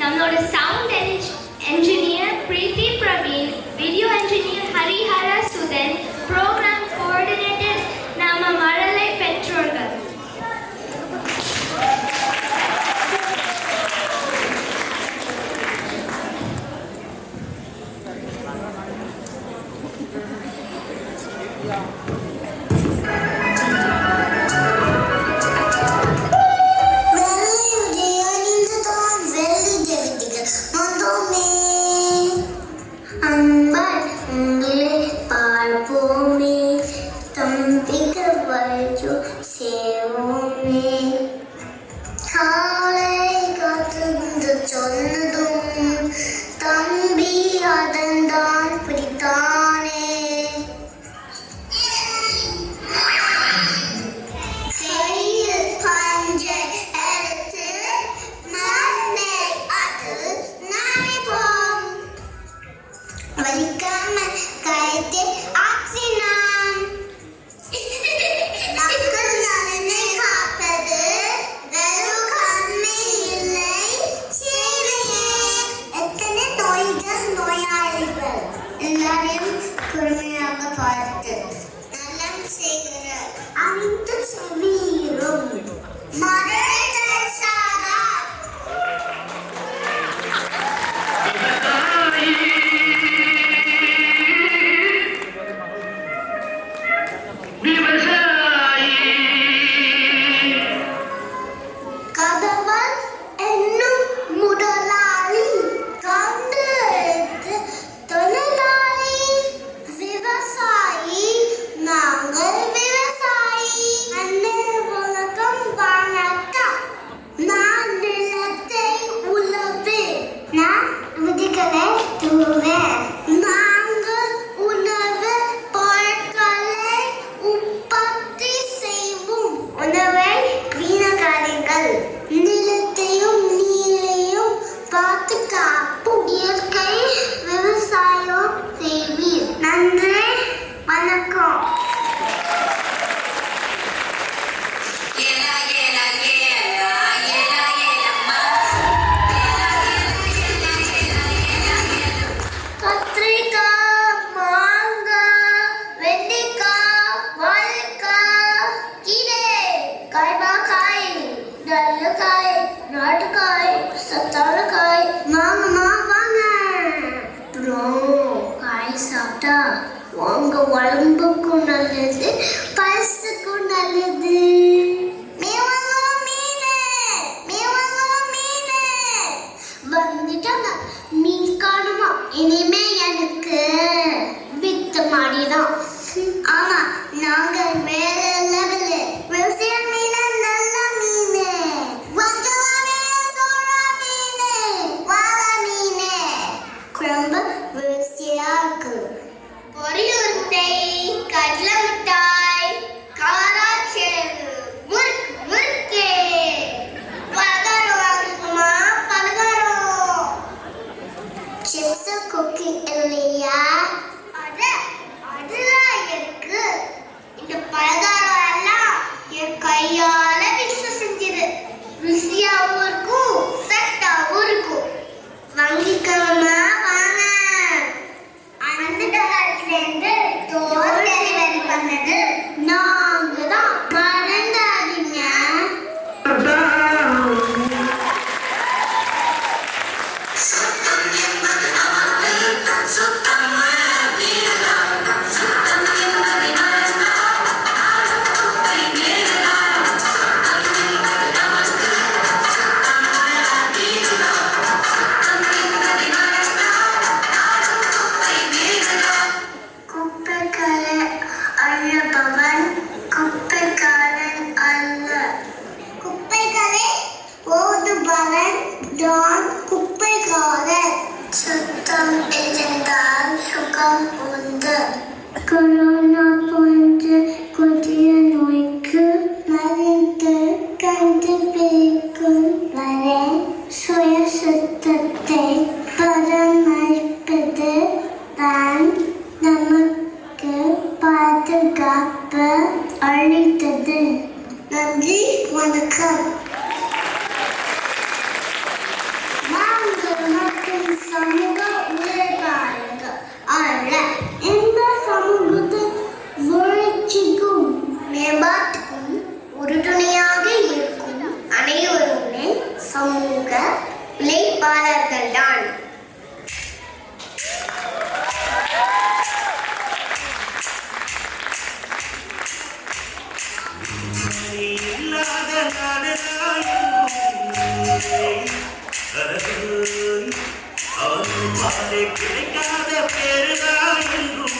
நம்மளோட sound engineer Preethi Praveen, video engineer Harihara Sudhan, program coordinators நாம மழலை பெற்றோர்கள். உடம்புக்கும் நல்லது, பழசுக்கும் நல்லது. வந்துட்டாங்க மீன் காணுமா, இனிமே எனக்கு வித்த மாடிதான். ஆமா, நாங்க மேல லெவலு. விவசாய மீன், நல்ல மீன், வாழை மீன், குழம்பு ருசியா இருக்கு. பொரியுருண்டை, கடலை மிட்டாய், காராச்சேவு, முறுக்கு முறுக்கு. பலகாரம் வாங்கணுமா? பலகாரம். சிப்ஸ் குக்கி இல்லையா? அதெல்லாம் இருக்கு. இந்த பலகாரம் எல்லாம் என் கையால மிக்ஸ் செஞ்சது. ருசியாவும் இருக்கும், சத்தாவும் இருக்கும். வாங்கிக்கணுமா? வாங்க. அந்த காலத்துலேருந்து டோர் டெலிவரி பண்ணது நாங்க தான், மறந்தாதீங்க. கொரோனா போன்ற கொடிய நோய்க்கு மருந்து கண்டுபிடிக்கும் வரை சுய சுத்தத்தை பராமரிப்பது தான் நமக்கு பாதுகாப்பு அளித்தது. நன்றி, வணக்கம். வாங்க. சமூக உழைப்பாளர்கள்தான். கிடைக்காத பேருதான் என்றும்